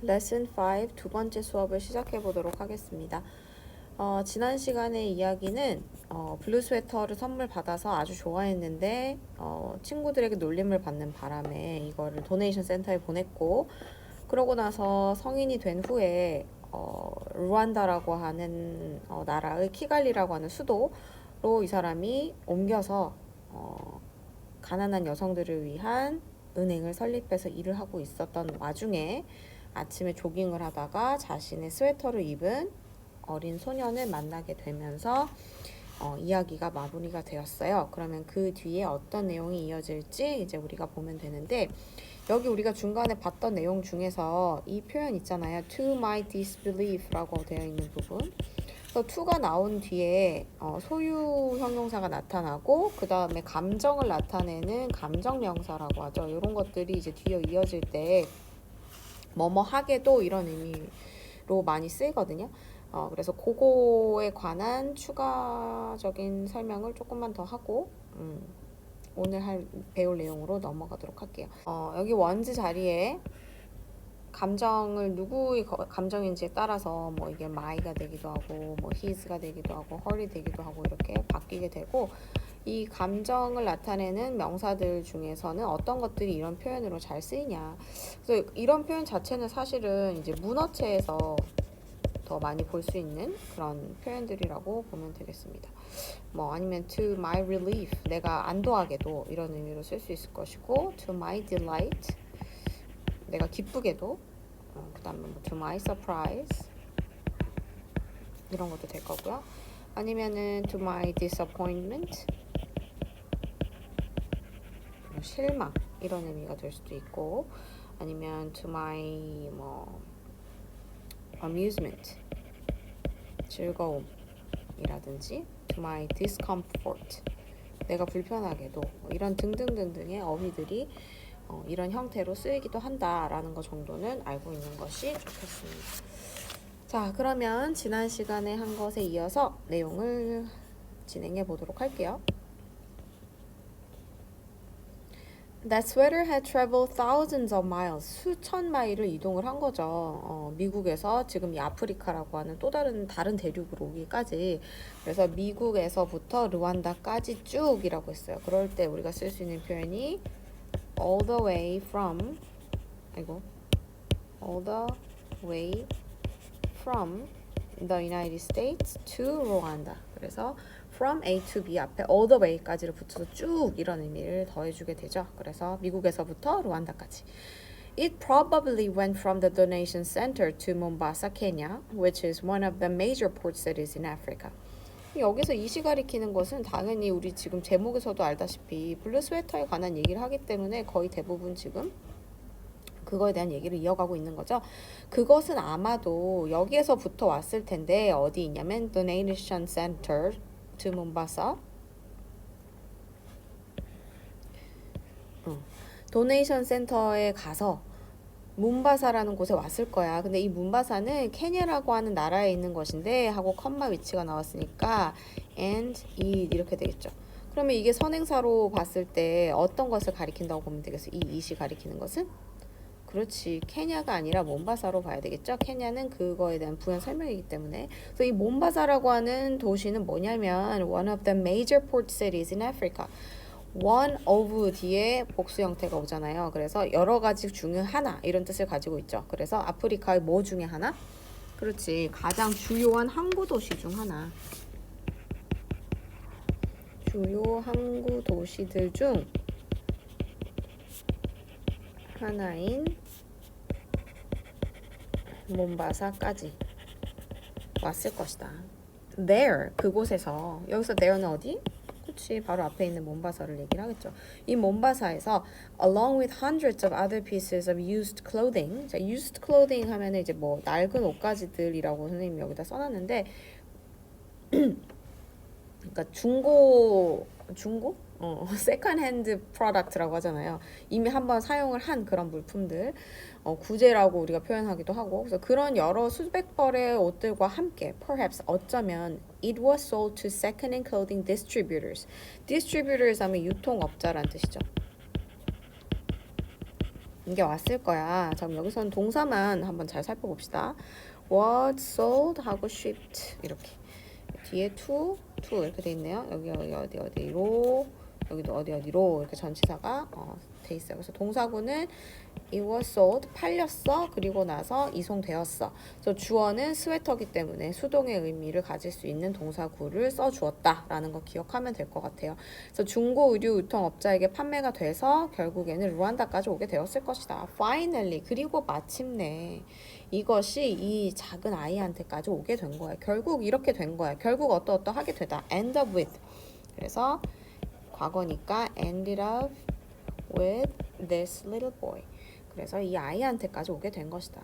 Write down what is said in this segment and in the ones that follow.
레슨 5 두 번째 수업을 시작해 보도록 하겠습니다. 지난 시간의 이야기는 블루 스웨터를 선물 받아서 아주 좋아했는데 친구들에게 놀림을 받는 바람에 이거를 도네이션 센터에 보냈고, 그러고 나서 성인이 된 후에 루안다라고 하는 나라의 키갈리라고 하는 수도로 이 사람이 옮겨서 가난한 여성들을 위한 은행을 설립해서 일을 하고 있었던 와중에 아침에 조깅을 하다가 자신의 스웨터를 입은 어린 소년을 만나게 되면서 이야기가 마무리가 되었어요. 그러면 그 뒤에 어떤 내용이 이어질지 이제 우리가 보면 되는데, 여기 우리가 중간에 봤던 내용 중에서 이 표현 있잖아요. To my disbelief라고 되어 있는 부분. 그래서 to가 나온 뒤에 소유 형용사가 나타나고, 그 다음에 감정을 나타내는 감정 명사라고 하죠. 이런 것들이 이제 뒤에 이어질 때 뭐뭐 하게도 이런 의미로 많이 쓰이거든요. 그래서 그거에 관한 추가적인 설명을 조금만 더 하고 오늘 배울 내용으로 넘어가도록 할게요. 여기 원즈 자리에 감정을 누구의 감정인지에 따라서 뭐 이게 my가 되기도 하고 뭐 his가 되기도 하고 her이 되기도 하고 이렇게 바뀌게 되고, 이 감정을 나타내는 명사들 중에서는 어떤 것들이 이런 표현으로 잘 쓰이냐. 그래서 이런 표현 자체는 사실은 이제 문어체에서 더 많이 볼 수 있는 그런 표현들이라고 보면 되겠습니다. 뭐 아니면 to my relief, 내가 안도하게도 이런 의미로 쓸 수 있을 것이고, to my delight, 내가 기쁘게도, 그 다음에 뭐 to my surprise 이런 것도 될 거고요. 아니면은 to my disappointment, 실망 이런 의미가 될 수도 있고, 아니면 to my 뭐 amusement, 즐거움이라든지 to my discomfort, 내가 불편하게도, 이런 등등등등의 어휘들이 이런 형태로 쓰이기도 한다라는 것 정도는 알고 있는 것이 좋겠습니다. 자, 그러면 지난 시간에 한 것에 이어서 내용을 진행해 보도록 할게요. That sweater had traveled thousands of miles, 수천 마일을 이동을 한 거죠. 미국에서 지금 이 아프리카라고 하는 또 다른 대륙으로 오기까지. 그래서 미국에서부터 르완다까지 쭉이라고 했어요. 그럴 때 우리가 쓸 수 있는 표현이 all the way from the United States to Rwanda. 그래서 from A to B 앞에 all the way까지를 붙여서 쭉 이런 의미를 더해주게 되죠. 그래서 미국에서부터 루안다까지. It probably went from the donation center to Mombasa, Kenya, which is one of the major port cities in Africa. 여기서 이시 가리키는 것은 당연히 우리 지금 제목에서도 알다시피 블루 스웨터에 관한 얘기를 하기 때문에 거의 대부분 지금 그거에 대한 얘기를 이어가고 있는 거죠. 그것은 아마도 여기에서부터 왔을 텐데 어디 있냐면 Donation Center to Mombasa. 도네이션 센터에 가서 몬바사라는 곳에 왔을 거야. 근데 이 몬바사는 케냐라고 하는 나라에 있는 것인데 하고 컴마 위치가 나왔으니까 and 이렇게 되겠죠. 그러면 이게 선행사로 봤을 때 어떤 것을 가리킨다고 보면 되겠어? 이 it이 가리키는 것은? 그렇지, 케냐가 아니라 몬바사로 봐야 되겠죠. 케냐는 그거에 대한 부연 설명이기 때문에. 그래서 이 몬바사라고 하는 도시는 뭐냐면 one of the major port cities in Africa. one of 뒤에 복수 형태가 오잖아요. 그래서 여러 가지 중에 하나 이런 뜻을 가지고 있죠. 그래서 아프리카의 뭐 중에 하나? 그렇지, 가장 주요한 항구 도시 중 하나. 주요 항구 도시들 중 하나인 몬바사까지 왔을 것이다. There, 그곳에서. 여기서 there는 어디? 그치, 바로 앞에 있는 몬바사를 얘기를 하겠죠. 이 몬바사에서 along with hundreds of other pieces of used clothing. 자, used clothing 하면 이제 뭐 낡은 옷가지들이라고 선생님이 여기다 써놨는데 그러니까 중고 세컨 핸드 프로덕트라고 하잖아요. 이미 한번 사용을 한 그런 물품들, 구제라고 우리가 표현하기도 하고. 그래서 그런 여러 수백 벌의 옷들과 함께 perhaps 어쩌면 it was sold to second-hand clothing distributors. distributors 하면 유통업자란 뜻이죠. 이게 왔을 거야. 자, 그럼 여기서는 동사만 한번 잘 살펴봅시다. was sold 하고 shipped 이렇게 뒤에 to 이렇게 돼 있네요. 여기 어디로 여기도 어디로 이렇게 전치사가 돼 있어요. 그래서 동사구는 it was sold 팔렸어. 그리고 나서 이송되었어. 그래서 주어는 스웨터기 때문에 수동의 의미를 가질 수 있는 동사구를 써 주었다라는 거 기억하면 될 것 같아요. 그래서 중고 의류 유통업자에게 판매가 돼서 결국에는 루안다까지 오게 되었을 것이다. Finally 그리고 마침내 이것이 이 작은 아이한테까지 오게 된 거야. 결국 이렇게 된 거야. 결국 어떠하게 되다. End up with. 그래서 과거니까 ended up with this little boy. 그래서 이 아이한테까지 오게 된 것이다.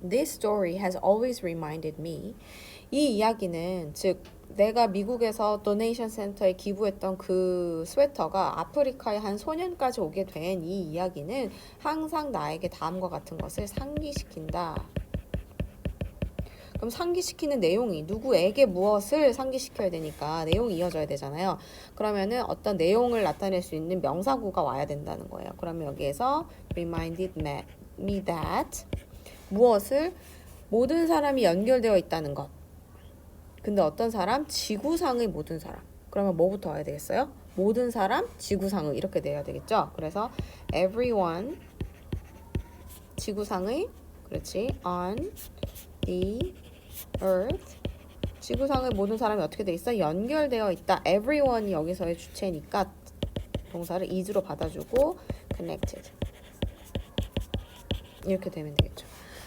This story has always reminded me. 이 이야기는 즉 내가 미국에서 도네이션 센터에 기부했던 그 스웨터가 아프리카의 한 소년까지 오게 된 이 이야기는 항상 나에게 다음과 같은 것을 상기시킨다. 그럼 상기시키는 내용이 누구에게 무엇을 상기시켜야 되니까 내용이 이어져야 되잖아요. 그러면은 어떤 내용을 나타낼 수 있는 명사구가 와야 된다는 거예요. 그러면 여기에서 reminded me that 무엇을 모든 사람이 연결되어 있다는 것. 근데 어떤 사람? 지구상의 모든 사람. 그러면 뭐부터 와야 되겠어요? 모든 사람, 지구상의 이렇게 돼야 되겠죠? 그래서 everyone 지구상의 그렇지 on the earth 지구상의 모든 사람이 어떻게 돼 있어? 연결되어 있다. everyone이 여기서의 주체니까 동사를 is로 받아주고 connected 이렇게 되면 되겠죠.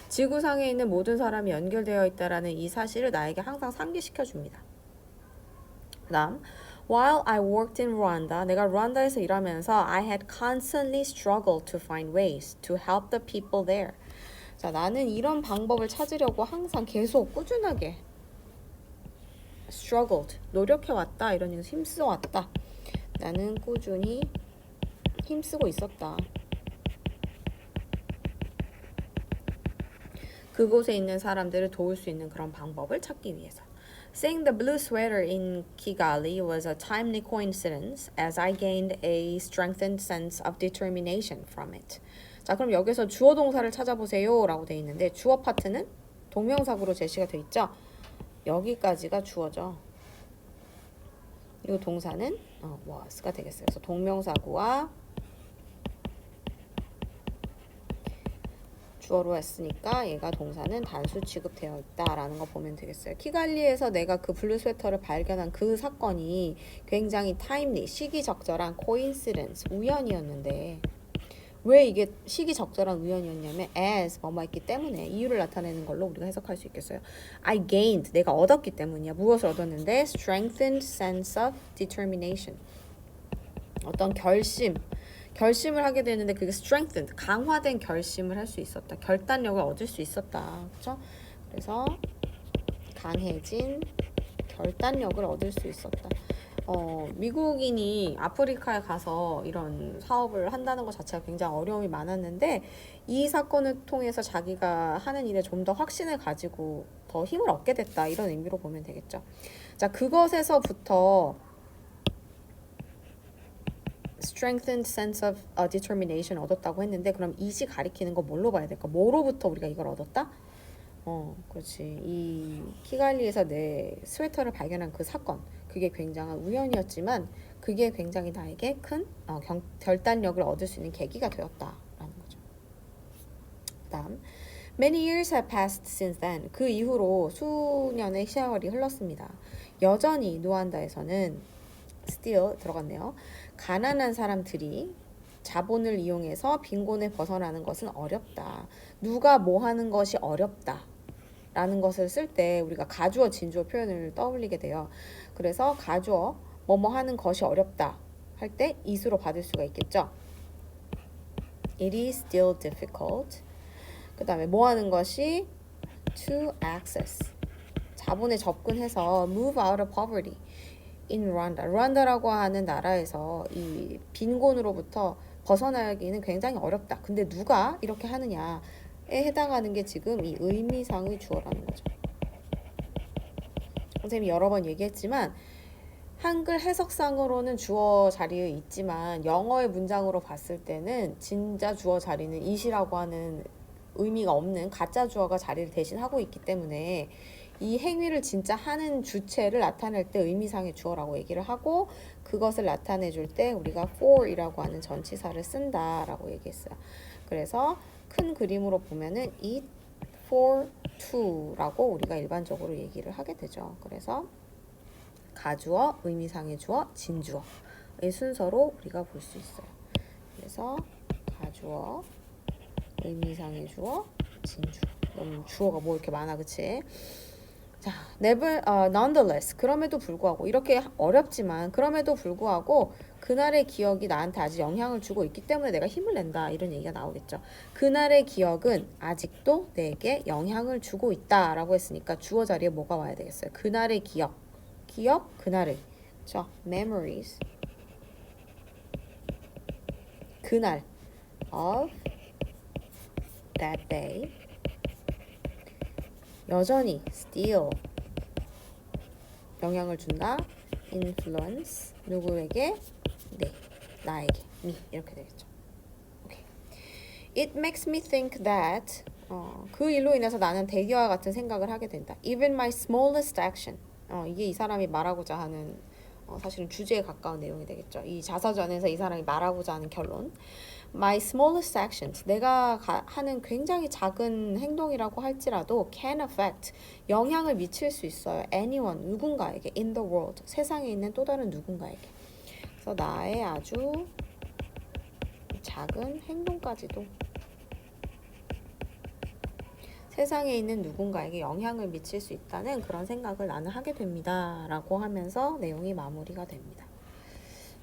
지구상에 있는 모든 사람이 연결되어 있다라는 이 사실을 나에게 항상 상기시켜 줍니다. 그다음 While I worked in Rwanda, 내가 루안다에서 일하면서 I had constantly struggled to find ways to help the people there. 자, 나는 이런 방법을 찾으려고 항상 계속 꾸준하게 struggled, 노력해왔다. 이런 얘기 힘써왔다. 나는 꾸준히 힘쓰고 있었다. 그곳에 있는 사람들을 도울 수 있는 그런 방법을 찾기 위해서. Seeing the blue sweater in Kigali was a timely coincidence as I gained a strengthened sense of determination from it. 자, 그럼 여기서 주어 동사를 찾아보세요 라고 돼 있는데 주어 파트는 동명사구로 제시가 돼 있죠. 여기까지가 주어죠. 그리고 동사는 was가 되겠어요. 그래서 동명사구와 주어로 했으니까 얘가 동사는 단수 취급되어 있다라는 거 보면 되겠어요. 키갈리에서 내가 그 블루 스웨터를 발견한 그 사건이 굉장히 타임리, 시기적절한 coincidence, 우연이었는데 왜 이게 시기적절한 우연이었냐면 as 뭐뭐 있기 때문에 이유를 나타내는 걸로 우리가 해석할 수 있겠어요. I gained, 내가 얻었기 때문이야. 무엇을 얻었는데? strengthened sense of determination. 어떤 결심을 하게 되는데 그게 strengthened, 강화된 결심을 할 수 있었다. 결단력을 얻을 수 있었다. 그렇죠? 그래서 강해진 결단력을 얻을 수 있었다. 미국인이 아프리카에 가서 이런 사업을 한다는 것 자체가 굉장히 어려움이 많았는데 이 사건을 통해서 자기가 하는 일에 좀 더 확신을 가지고 더 힘을 얻게 됐다. 이런 의미로 보면 되겠죠. 자, 그것에서부터 strengthened sense of determination 얻었다고 했는데 그럼 이시 가리키는 거 뭘로 봐야 될까? 뭐로부터 우리가 이걸 얻었다? 그렇지. 이 키갈리에서 내 스웨터를 발견한 그 사건, 그게 굉장한 우연이었지만 그게 굉장히 나에게 큰 결단력을 얻을 수 있는 계기가 되었다라는 거죠. 그다음 Many years have passed since then. 그 이후로 수년의 세월이 흘렀습니다. 여전히 루안다에서는 still 들어갔네요. 가난한 사람들이 자본을 이용해서 빈곤을 벗어나는 것은 어렵다. 누가 뭐 하는 것이 어렵다. 라는 것을 쓸 때 우리가 가주어 진주어 표현을 떠올리게 돼요. 그래서 가주어 뭐뭐 하는 것이 어렵다 할 때 is로 받을 수가 있겠죠. It is still difficult. 그 다음에 뭐 하는 것이 to access. 자본에 접근해서 move out of poverty. in Rwanda. 루안다라고 하는 나라에서 이 빈곤으로부터 벗어나기는 굉장히 어렵다. 근데 누가 이렇게 하느냐에 해당하는 게 지금 이 의미상의 주어라는 거죠. 선생님이 여러 번 얘기했지만 한글 해석상으로는 주어 자리에 있지만 영어의 문장으로 봤을 때는 진짜 주어 자리는 it이라고 하는 의미가 없는 가짜 주어가 자리를 대신하고 있기 때문에 이 행위를 진짜 하는 주체를 나타낼 때 의미상의 주어라고 얘기를 하고 그것을 나타내 줄 때 우리가 for이라고 하는 전치사를 쓴다라고 얘기했어요. 그래서 큰 그림으로 보면은 eat for two라고 우리가 일반적으로 얘기를 하게 되죠. 그래서 가주어, 의미상의 주어, 진주어의 순서로 우리가 볼 수 있어요. 그래서 가주어, 의미상의 주어, 진주어. 너무 주어가 뭐 이렇게 많아, 그치? 자, nonetheless, 그럼에도 불구하고 이렇게 어렵지만 그럼에도 불구하고 그날의 기억이 나한테 아직 영향을 주고 있기 때문에 내가 힘을 낸다 이런 얘기가 나오겠죠. 그날의 기억은 아직도 내게 영향을 주고 있다라고 했으니까 주어 자리에 뭐가 와야 되겠어요? 그날의 기억, 그날의, 그렇죠? memories, 그날 of that day, 여전히 still 영향을 준다. influence 누구에게? 네, 나에게, me 이렇게 되겠죠. Okay. It makes me think that 그 일로 인해서 나는 대기와 같은 생각을 하게 된다. Even my smallest action. 이게 이 사람이 말하고자 하는 사실은 주제에 가까운 내용이 되겠죠. 이 자서전에서 이 사람이 말하고자 하는 결론. My smallest actions, 내가 하는 굉장히 작은 행동이라고 할지라도 can affect, 영향을 미칠 수 있어요. anyone, 누군가에게, in the world, 세상에 있는 또 다른 누군가에게. 그래서 나의 아주 작은 행동까지도 세상에 있는 누군가에게 영향을 미칠 수 있다는 그런 생각을 나는 하게 됩니다. 라고 하면서 내용이 마무리가 됩니다.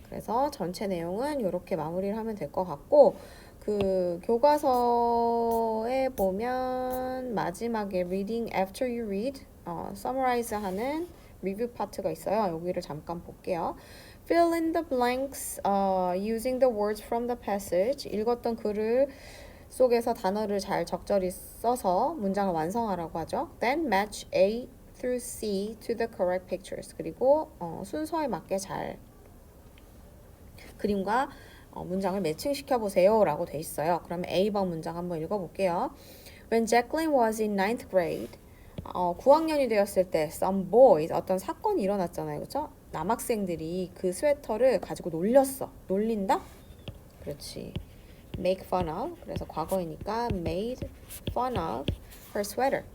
그래서 전체 내용은 이렇게 마무리를 하면 될 것 같고 그 교과서에 보면 마지막에 reading after you read, summarize 하는 리뷰 파트가 있어요. 여기를 잠깐 볼게요. Fill in the blanks using the words from the passage. 읽었던 글을 속에서 단어를 잘 적절히 써서 문장을 완성하라고 하죠. Then match A through C to the correct pictures. 그리고 순서에 맞게 잘 그림과 문장을 매칭시켜 보세요 라고 돼 있어요. 그러면 A번 문장 한번 읽어볼게요. When Jacqueline was in 9th grade, 9학년이 되었을 때 some boys, 어떤 사건이 일어났잖아요. 그렇죠? 남학생들이 그 스웨터를 가지고 놀린다? 그렇지. make fun of, 그래서 과거이니까 made fun of her sweater.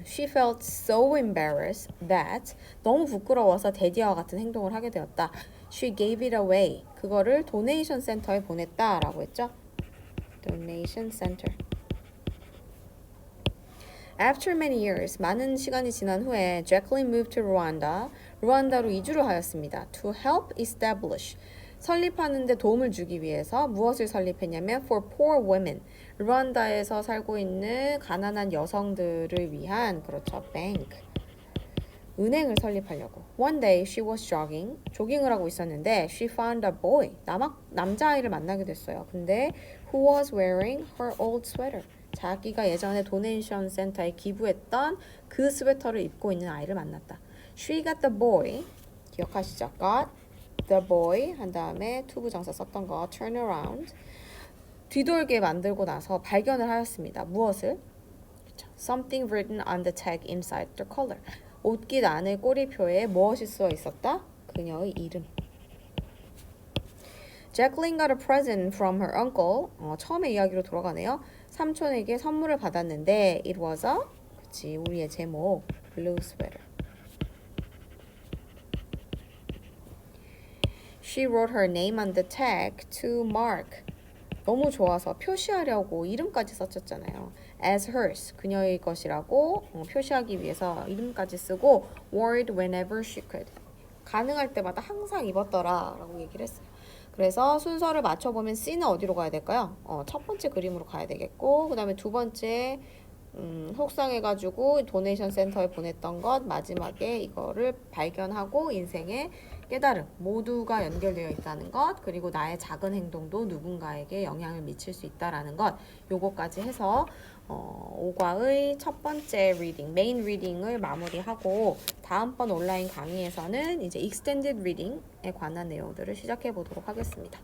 She felt so embarrassed that, 너무 부끄러워서 데디와 같은 행동을 하게 되었다. She gave it away. 그거를 도네이션 센터에 보냈다 라고 했죠. Donation center. After many years, 많은 시간이 지난 후에 Jacqueline moved to Rwanda, 루안다로 이주를 하였습니다. To help establish, 설립하는 데 도움을 주기 위해서 무엇을 설립했냐면 for poor women, 루안다에서 살고 있는 가난한 여성들을 위한, 그렇죠, bank, 은행을 설립하려고. One day she was jogging, 조깅을 하고 있었는데 she found a boy, 남자아이를 만나게 됐어요. 근데 who was wearing her old sweater, 자기가 예전에 도네이션 센터에 기부했던 그 스웨터를 입고 있는 아이를 만났다. She got the boy, 기억하시죠? got the boy 한 다음에 to 부정사 썼던 거 turn around, 뒤돌게 만들고 나서 발견을 하였습니다. 무엇을? Something written on the tag inside the collar. 옷깃 안에 꼬리표에 무엇이 쓰여 있었다? 그녀의 이름. Jacqueline got a present from her uncle. 처음에 이야기로 돌아가네요. 삼촌에게 선물을 받았는데 it was a, 그치, 우리의 제목 blue sweater. She wrote her name on the tag to mark. 너무 좋아서 표시하려고 이름까지 썼었잖아요. As hers, 그녀의 것이라고 표시하기 위해서 이름까지 쓰고 wore it whenever she could. 가능할 때마다 항상 입었더라 라고 얘기를 했어요. 그래서 순서를 맞춰보면 C는 어디로 가야 될까요? 첫 번째 그림으로 가야 되겠고 그 다음에 두 번째 속상해가지고 도네이션 센터에 보냈던 것, 마지막에 이거를 발견하고 인생의 깨달음 모두가 연결되어 있다는 것, 그리고 나의 작은 행동도 누군가에게 영향을 미칠 수 있다라는 것, 요거까지 해서 5과의 첫 번째 리딩, 메인 리딩을 마무리하고 다음번 온라인 강의에서는 이제 익스텐디드 리딩에 관한 내용들을 시작해 보도록 하겠습니다.